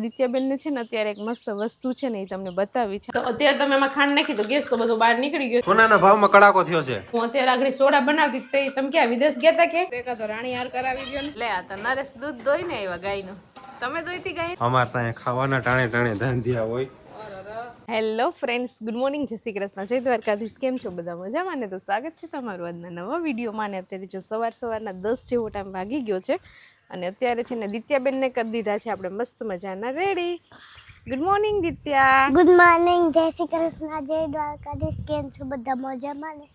દિત્યાબેન ને છે ને અત્યારે એક મસ્ત વસ્તુ છે ને એ તમને બતાવી છે. તો અત્યારે તમે એમાં ખાંડ નાખી તો ગેસ તો બધો બહાર નીકળી ગયો. સોનાના ભાવમાં કડાકો થયો છે. હું અત્યારે આગળ સોડા બનાવતી તે તમે ક્યાં વિદેશ ગયા તા કે એકાદો રાણી હાર કરાવી ગયો ને. લે આ તો નરેશ દૂધ દોઈ ને આવ્યા ગાયનું. તમે દોઈતી ગાય? અમાર ત્યાં ખાવાના ટાણે ટાણે ધાંધિયા હોય. હેલો ફ્રેન્ડ્સ, ગુડ મોર્નિંગ, જય શ્રી કૃષ્ણ, જય દ્વારકાધીશ. કેમ છો બધા? મજામાં ને? તો સ્વાગત છે તમારું આજના નવા વિડીયોમાં. ને અત્યારે જો સવારના 10 જેવો ટાઈમ વાગી ગયો છે અને અત્યારે છે ને દિત્યાબેનને કરી દીધા છે આપણે મસ્ત મજાના ready. Good morning Ditya. Good morning, જય શ્રી કૃષ્ણ, જય દ્વારકાધીશ. કેમ છો બધા? મજામાં ને?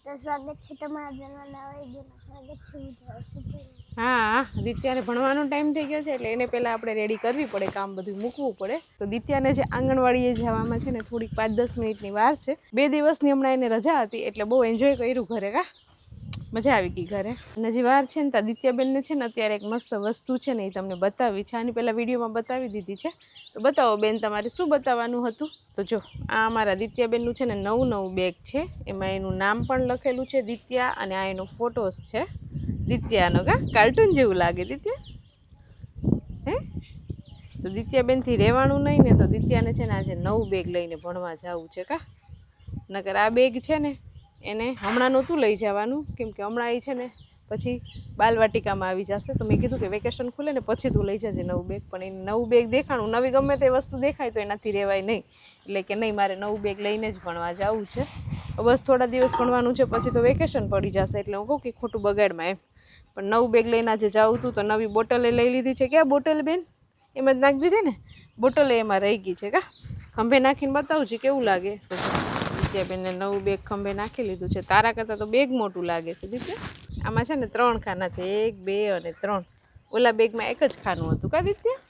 તો સ્વાગત છે તમારા નવા વિડીયોમાં. સ્વાગત છે. હા, દિત્યાને ભણવાનો ટાઈમ થઈ ગયો છે એટલે એને પહેલાં આપણે રેડી કરવી પડે, કામ બધું મૂકવું પડે. તો દિત્યાને જે આંગણવાડીએ જવામાં છે ને થોડીક 5-10 મિનિટની વાર છે. 2 દિવસની હમણાં એને રજા હતી એટલે બહુ એન્જોય કર્યું ઘરે. મજા આવી ગઈ ઘરે. અને જે વાર છે ને ત્યાં દિત્યાબેનને છે ને અત્યારે એક મસ્ત વસ્તુ છે ને એ તમને બતાવી છે. આની પહેલાં વિડીયોમાં બતાવી દીધી છે. તો બતાવો બેન, તમારે શું બતાવવાનું હતું? તો જો આ અમારા દિત્યાબેનનું છે ને નવું બેગ છે. એમાં એનું નામ પણ લખેલું છે દિત્યા, અને આ એનો ફોટોસ છે દિત્યાનો. કાર્ટૂન જેવું લાગે દિત્યા. હે તો દિત્યાબેનથી રહેવાનું નહીં ને, તો દિત્યાને છે ને આજે નવું બેગ લઈને ભણવા જવું છે. નકર આ બેગ છે ને એને હમણાં નહોતું લઈ જવાનું, કેમ કે હમણાં એ છે ને પછી બાલવાટિકામાં આવી જશે. તો મેં કીધું કે વેકેશન ખુલે ને પછી તું લઈ જજે નવું બેગ. પણ એ નવું બેગ દેખાણું, નવી ગમે તે વસ્તુ દેખાય તો એનાથી રહેવાય નહીં. એટલે કે નહીં, મારે નવું બેગ લઈને જ ભણવા જવું છે. બસ થોડા દિવસ ભણવાનું છે, પછી તો વેકેશન પડી જશે. એટલે હું કહું કે ખોટું બગાડમાં એમ. પણ નવું બેગ લઈને આજે જાઉં હતું તો નવી બોટલે લઈ લીધી છે. ક્યાં બોટલ બેન? એમાં જ નાખી દીધી ને બોટલે, એમાં રહી ગઈ છે. ખંભે નાખીને બતાવું છે કેવું લાગે. દિત્યાબેનને નવું બેગ ખંભે નાખી લીધું છે. તારા કરતાં તો બેગ મોટું લાગે છે દિત્યા. આમાં છે ને 3 ખાના છે, 1, 2 અને 3. ઓલા બેગમાં એક જ ખાનું હતું. દિત્યા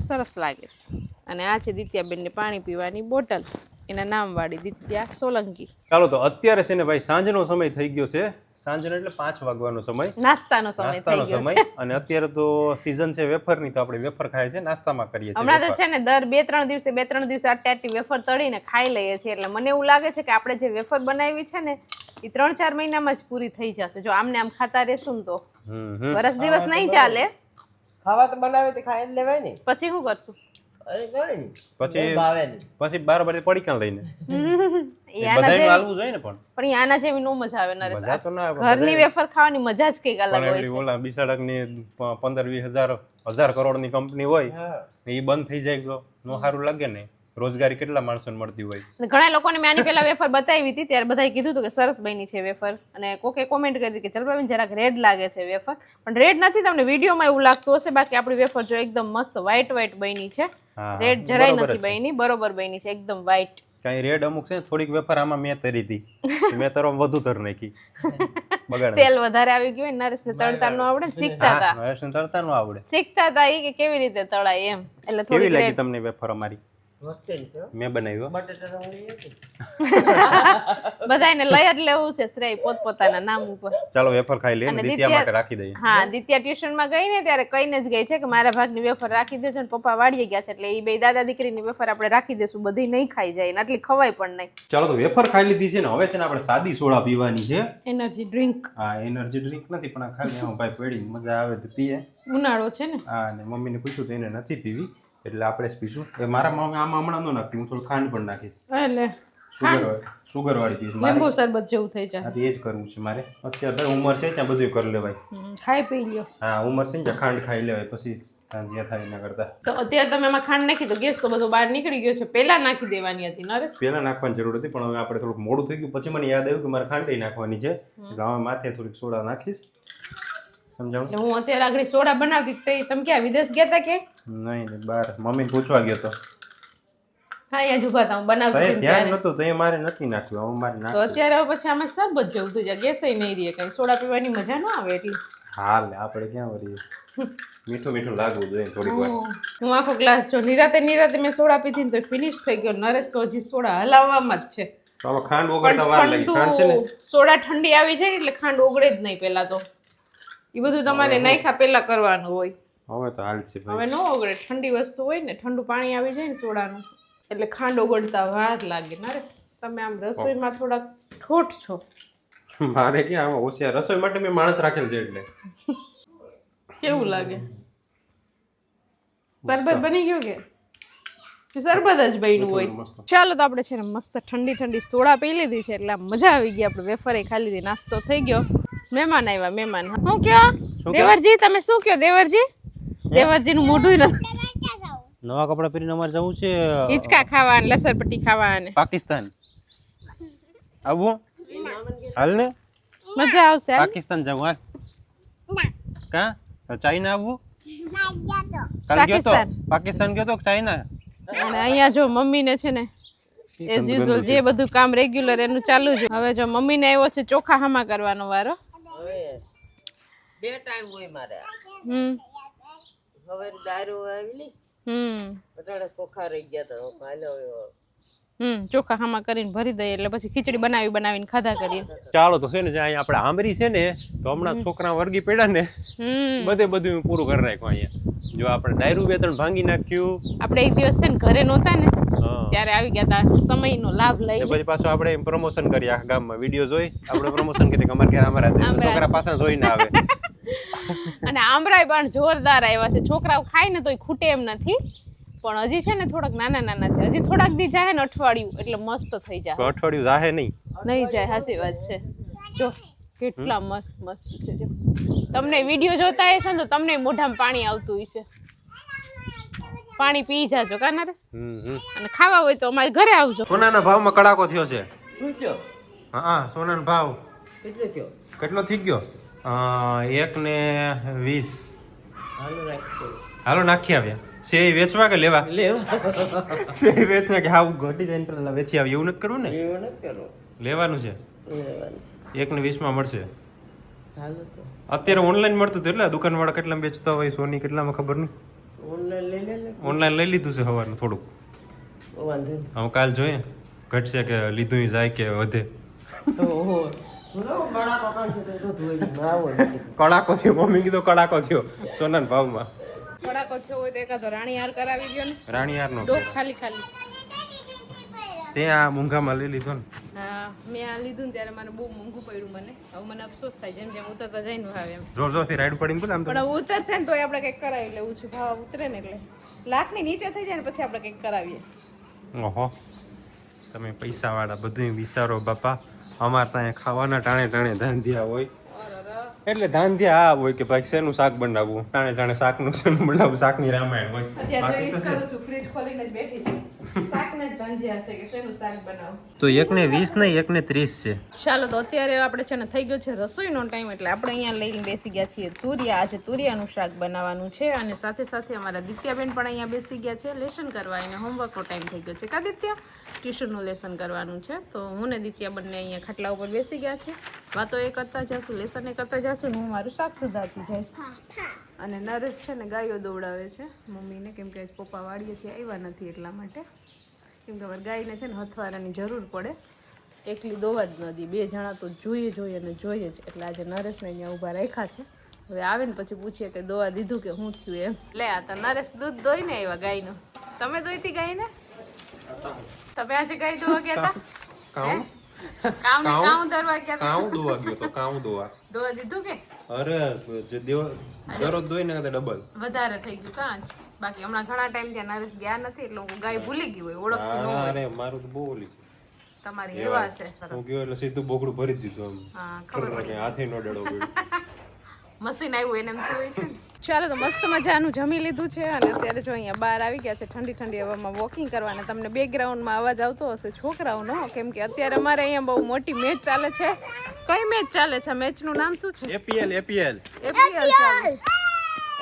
સરસ લાગે છે. અને આ છે દિત્યાબેનને પાણી પીવાની બોટલ, એના નામવાળી દિત્યા સોલંકી. ચાલો તો અત્યારે છે ને ભાઈ સાંજનો સમય થઈ ગયો છે. સાંજનો એટલે 5 વાગવાનો સમય, નાસ્તાનો સમય થઈ ગયો છે. અને અત્યારે તો સીઝન છે વેફરની, તો આપણે વેફર ખાય છે, નાસ્તામાં કરીએ છીએ. હમણાં તો છે ને દર 2-3 દિવસે આટી વેફર તળીને ખાઈ લઈએ છીએ. એટલે મને એવું લાગે છે કે આપણે જે વેફર બનાવી છે ને એ 3-4 મહિનામાં જ પૂરી થઈ જશે. જો આમને આમ ખાતા રહેશું ને તો વર્ષ દિવસ નહીં ચાલે. ખાવા તો બનાવે તો ખાઈ લેવાય ને. પછી શું કરશું? પછી બાર પડીકા લઈને પણ આના જેવી નો મજા આવે નરેશ. ઘરની વેફર ખાવાની મજા જ કંઈક અલગ હોય છે. ઓલા બિસાડકની 15-20 કરોડની કંપની હોય એ બંધ થઈ જાય તો નો સારું લાગે ને. રોજગારી કેટલા માણસોને મળતી હોય. ઘણા લોકોને મેં આની પહેલા વેફર બતાવી હતી, ત્યારે બધાએ કીધું હતું કે સરસ બની છે વેફર. અને કોકે કોમેન્ટ કરી હતી કે ચલભાઈ જરાક રેડ લાગે છે વેફર. પણ રેડ નથી, તમને વિડીયોમાં એવું લાગતું હશે. બાકી આપણી વેફર જો એકદમ મસ્ત વ્હાઈટ બની છે. રેડ જરાય નથી બની, બરોબર બની છે, એકદમ વ્હાઈટ. કઈ રેડ અમુક છે થોડીક વેફર આમાં મેં તરી હતી, મેં તરવા વધુ તર નાખી. તેલ વધારે આવી ગયું. નરેશને તળતા નો આવડે, શીખતા હતા. નરેશને તળતા નો આવડે, શીખતા હતા એ કે કેવી રીતે તળાય એમ. એટલે કેવી લાગી તમને વેફર અમારી? મેં બનાવ્યું. બધાને લઈ જ લેવું છે શ્રેય પોતપોતાના નામ ઉપર. ચાલો વેફર ખાઈ લે, દિત્યા માટે રાખી દઈએ. હા, દિત્યા ટ્યુશનમાં ગઈ ને ત્યારે કહીને જ ગઈ છે કે મારા ભાગની વેફર રાખી દેજો. ને પપ્પા વાડીએ ગયા છે એટલે એ બે દાદા દીકરીની વેફર આપણે રાખી દેશું. બધી નહીં ખાઈ જાય ને આટલી ખવાય પણ નહીં. ચાલો તો વેફર ખાઈ લીધી છે ને હવે છે ને આપણે સાદી સોડા પીવાની છે. Energy drink. હા, એનર્જી ડ્રિંક નથી પણ આ ખાલી આમ ભાઈ પડી મજા આવે તો પીએ. ઉનાળો છે ને. હા, અને મમ્મીને પૂછ્યું તો એને નથી પીવી એટલે આપણે જ પીશું. મારા મમ્મી આમાં હમણાં ન નાખતી, હું થોડું ખાંડ પણ નાખીશ. એટલે સુગર વાળી પીશ. લીંબુ શરબત જેવું થઈ જાય. એ જ કરવું છે મારે. અત્યારે ઉંમર છે ત્યાં બધું કરી લેવાય. ખાઈ પી લ્યો. હા, ઉંમર છે ને ત્યાં ખાંડ ખાઈ લેવાય, પછી જ્યાં થાય એના કરતા. તો અત્યારે તમે એમાં ખાંડ નાખી તો ગેસ તો બધો બહાર નીકળી ગયો છે. પહેલા નાખી દેવાની હતી નરેશ. પહેલા નાખવાની જરૂર હતી પણ હવે આપણે થોડુંક મોડું થઈ ગયું. પછી મને યાદ આવ્યું કે મારે ખાંડ નાખવાની છે, એટલે હવે માથે થોડીક સોડા નાખીશ. સમજાવું? હું અત્યારે આગળ સોડા બનાવતી તે તમે ક્યાં વિદેશ ગયા હતા કે? નહીં, બહાર મમ્મીને પૂછવા ગયો તો. હા, અહીંયા જ ઉભા હતા, હું બનાવતી હતી. ધ્યાન નતું તો એ મારે નથી નાખ્યું, હવે મારે નાખ. તો અત્યારે પછી આમાં શરબત જેવું થઈ જાય, ગેસ નહીં રહે, કઈ સોડા પીવાની મજા ન આવે એટલી. હાલ આપણે ક્યાં વળીએ, મીઠું લાગવું જોઈએ થોડીક વાર. હું આખો ગ્લાસ જો નિરાતે મેં સોડા પીધી ને તો ફિનિશ થઈ ગયો. નરેશ તો હજી સોડા હલાવવામાં જ છે. હવે ખાંડ ઓગળતા વાર લાગી. ખાંડ છે ને સોડા ઠંડી આવી જાય એટલે ખાંડ ઓગળે જ નહીં. પેલા તો એ બધું તમારે નાખ્યા પેલા કરવાનું હોય. હવે તો હાલ છે હવે ન ઓગળે. ઠંડી વસ્તુ હોય ને, ઠંડુ પાણી આવી જાય ને સોડાનું, એટલે ખાંડ ઓગળતા વાર લાગે. નરેશ તમે આમ રસોઈમાં થોડાક ઠોઠ છો. મારે ક્યાં આમાં હોશિયાર રસોઈ માટે મેં માણસ રાખેલ છે એટલે. કેવું લાગે? શરબત બની ગયું કે શરબત જ બન્યું હોય. ચાલો તો આપણે છે ને મસ્ત ઠંડી ઠંડી સોડા પી લીધી છે એટલે આમ મજા આવી ગઈ. આપણે વેફરે ખાઈ લીધી, નાસ્તો થઈ ગયો. મહેમાન આવ્યા, મહેમાન. હું કયો દેવરજી, તમે શું કયો દેવરજી? દેવરજી નું મોઢું નથી. નવા કપડા પહેરીને અમારે જવું છે હિંચકા ખાવા અને લસરપટ્ટી ખાવા અને પાકિસ્તાન. આવું હાલ ને, મજા આવશે. હાલ. પાકિસ્તાન જવું હાલ. કા ચાઇના આવવું? કાલ ગયો તો પાકિસ્તાન ગયો તો ચાઇના. અને અહીંયા જો મમ્મીને છે ને એઝ યુઝ્યુઅલ જે બધું કામ રેગ્યુલર એનું ચાલુ જ. હવે જો મમ્મીને આવ્યો છે ચોખા હામા કરવાનો વારો. બે ટાઈમ હોય મારે. હવે દારૂ આવેલી બધા ચોખા રહી ગયા તો કાલે ચોખા હામા કરીને ભરી દઈએ એટલે પછી ખીચડી બનાવીને ખાધા કરીએ. ચાલો તો છે ને જે અહીંયા આપણે આંબરી છે ને તો હમણાં છોકરા વર્ગી પડ્યા ને બધું પૂરું કરી નાખ્યું. અહીંયા જો આપણે ડાયરું 2-3 ભાંગી નાખ્યું. આપણે એક દિવસ છે ને ઘરે નહોતા ને ત્યારે આવી ગયા હતા, સમયનો લાભ લઈ. પછી પાછું આપણે પ્રમોશન કરી આખા ગામમાં વિડીયો જોઈ આપણે પ્રમોશન કરી કે અમારે ઘરે અમારા છોકરા પાછા જોઈને આવે. અને આમરાય પણ જોરદાર આવ્યા છે. છોકરાઓ ખાય ને તોય ખૂટે એમ નથી, પણ હજી છે ને થોડાક નાના છે. હજી થોડાક દી જાય ને અઠવાડિયું એટલે મસ્ત થઈ જાય. અઠવાડિયું જાહે નહીં જાય. સાચી વાત છે. જો કેટલા મસ્ત છે. જો તમને વિડીયો જોતા હશે ને તો તમને મોઢામાં પાણી આવતું હશે. પાણી પી જાજો કા નરેશ. અને ખાવા હોય તો અમારે ઘરે આવજો. સોનાના ભાવમાં કડાકો થયો છે. શું થયો? હા, સોનાનો ભાવ કેટલો થયો? કેટલો થઈ ગયો? 1:20. હાલો રાખજો. હાલો નાખી આવ્યા. સેઈ વેચવા કે લેવા? સેઈ વેચવા કે હાવ ઘટી જાય પેલા વેચી આવી એવું નથી કરવું ને? એવું નથી કરો. લેવાનું છે. લેવાનું. 1:20 માં મળશે. હાલો તો અત્યારે ઓનલાઈન મળતું હતું એટલે દુકાનવાળા કેટલામાં વેચતા હોય સોની કેટલામાં ખબર નહીં. ઓનલાઈન લઈ લે. ઓનલાઈન લઈ લીધું છે સવારનું થોડુંક. વાંધો નહીં. હવે કાલ જોઈએ ઘટશે કે લીધું જાય કે વધે. ઓહો કડાકો થયો. મમ્મી કીધું કડાકો થયો સોનાના ભાવમાં. કડાકો થયો હોય તો એકાદો રાણીહાર કરાવી દો ને. રાણીહારનો ડોક ખાલી તે આ મૂંઘામાં લઈ લીધો ને. હા, મેં આ લીધું ને ત્યારે મને બહુ મોંઘું પડ્યું. મને હવે મને અફસોસ થાય જેમ જેમ ઉતરતા જાય ને ભાવ એમ. જોર જોરથી રાઈડ પડીને બોલ આમ તો. પણ હવે ઉતરશે ને તોય આપણે કંઈક કરાવી લેવું છે. ભાવ ઉતરે ને એટલે લાખની નીચે થઈ જાય ને પછી આપણે કંઈક કરાવીએ. ઓહો, તમે પૈસા વાળા બધું વિચારો બાપા. અમારે ત્યાં ખાવાના ટાણે ધાંધિયા હોય એટલે ધાંધિયા આ હોય કે ભાઈ શેનું શાક બનાવવું, ટાણે શાકનું શેનું બનાવવું, શાકની રામાયણ હોય. અત્યારે જો ઈ જ કરું છું, ફ્રીજ ખોલીને જ બેઠી છું. શાકને જ ધાંધિયા છે કે શેનું શાક બનાવું. તો 1:20 નહીં 1:30 છે. ચાલો તો અત્યારે આપણે છે ને થઈ ગયો છે રસોઈનો ટાઈમ એટલે આપણે અહીંયા લઈને બેસી ગયા છીએ તુરિયા. આજે તુરિયાનું શાક બનાવવાનું છે અને સાથે સાથે અમારા દિત્યાબેન પણ અહીંયા બેસી ગયા છે લેસન કરવા. એને હોમવર્કનો ટાઈમ થઈ ગયો છે કા દિત્યા? ટ્યુશનનું લેસન કરવાનું છે તો હું ને દિત્યા બંને અહીંયા ખાટલા ઉપર બેસી ગયા છે. વાતો એ કરતા જશું, લેસન એ કરતા જશું ને હું મારું શાક સુધારતી જઈશ. અને નરેશ છે ને ગાયો દોડાવે છે મમ્મીને, કેમ કે પપ્પા વાડીએથી આવ્યા નથી એટલા માટે. કેમ કે હવે ગાયને છે ને હથવારાની જરૂર પડે, એકલી દોવા જ ન દી. 2 જણા તો જોઈએ જ. એટલે આજે નરેશને અહીંયા ઊભા રાખ્યા છે. હવે આવે ને પછી પૂછીએ કે દોવા દીધું કે શું થયું એમ. લે આ તો નરેશ દૂધ દોઈને આવ્યા ગાયનું. તમે દોઈતી ગાયને? તમે આજે ગાય દોવા ગયા હતા? કાઉ દરવા ગયા હતા? કાઉ દોવા ગયો તો કાઉ દોવા દીધું કે? અરે જે દરરોજ દોઈ ને ડબલ વધારે થઈ ગયું કાં જ. બાકી હમણાં ઘણા ટાઈમ ત્યાં નરેશ ગયા નથી એટલે હું ગાય ભૂલી ગઈ હોય, ઓળખતી ન હોય. અરે મારું તો બહુ ઓલી છે તમારી એવા છે. હું ગયો એટલે સીધું બોકડું ભરી દીધું આમ. હા, ખબર પડી. હાથે નો ડડો પડ્યો. મશીન આવ્યું એને એમ જોઈ છે ને. ચાલો તો મસ્ત મજાનું જમી લીધું છે અને અત્યારે જો અહીંયા બહાર આવી ગયા છે ઠંડી હવામાં વોકિંગ કરવાના. તમને બેકગ્રાઉન્ડમાં અવાજ આવતો હશે છોકરાઓનો, કેમ કે અત્યારે અમારે અહીંયા બહુ મોટી મેચ ચાલે છે. કઈ મેચ ચાલે છે? મેચનું નામ શું છે? એપીએલ ચાલે.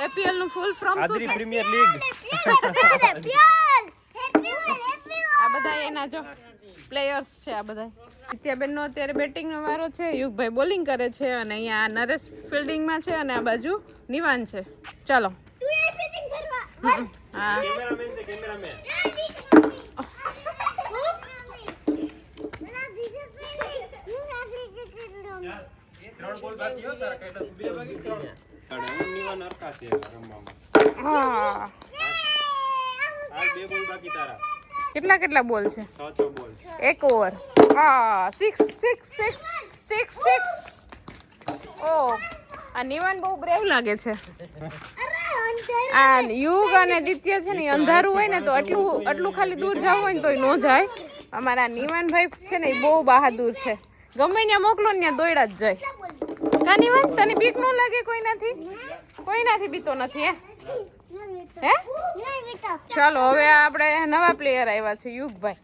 એપીએલ નું ફૂલ ફોર્મ શું આદરી પ્રીમિયર લીગ. આ બધા એના જો પ્લેયર્સ છે આ બધા. નિત્યાબેન નો અત્યારે બેટિંગ નો વારો છે, યુગભાઈ બોલિંગ કરે છે અને અહીંયા નરેશ ફિલ્ડિંગમાં છે અને આ બાજુ નિવાન છે. ચાલો હા કેટલા બોલ છે? 6 બોલ. 1 ઓવર. હા 6. ઓ આ નિવાન બહુ બ્રેવ લાગે છે. આ યુગ અને દિત્ય છે ને ઈ અંધારું હોય ને તો આટલું ખાલી દૂર જવું હોય ને તોય ન જાય. અમારા નિવાનભાઈ છે ને એ બહુ બહાદુર છે, ગમે ત્યાં મોકલો ને ત્યાં દોડ્યા જ જાય. કા નિવાન, તને બીક ન લાગે કોઈનાથી બીતો નથી હે? ચાલો હવે આપણે નવા પ્લેયર આવ્યા છે યુગભાઈ,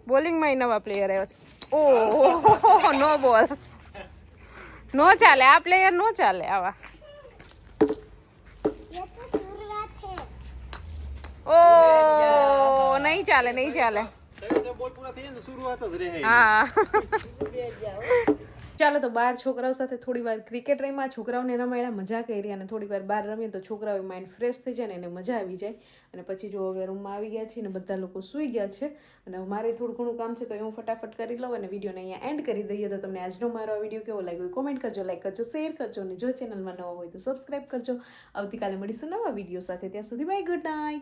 બોલિંગમાં નવા પ્લેયર આવ્યા છે. ઓહો નો બોલ, નો ચાલે આ પ્લેયર, નો ચાલે આવા. ઓ નહીં ચાલે હા. ચાલો તો બાર છોકરાઓ સાથે થોડી વાર ક્રિકેટ રમ્યા, છોકરાઓને રમાડ્યા, મજા કરી અને થોડી વાર બહાર રમીએ તો છોકરાઓ માઇન્ડ ફ્રેશ થઈ જાય ને એને મજા આવી જાય. અને પછી જો હવે રૂમમાં આવી ગયા છીએ ને બધા લોકો સૂઈ ગયા છે અને મારે થોડું ઘણું કામ છે તો હું ફટાફટ કરી લઉં અને વિડીયોને અહીંયા એન્ડ કરી દઈએ. તો તમને આજનો મારો આ વિડીયો કેવો લાગ્યો કોમેન્ટ કરજો, લાઈક કરજો, શેર કરજો અને જો ચેનલમાં નવા હોય તો સબસ્ક્રાઈબ કરજો. આવતીકાલે મળીશું નવા વિડીયો સાથે, ત્યાં સુધી બાય, ગુડ નાઇટ.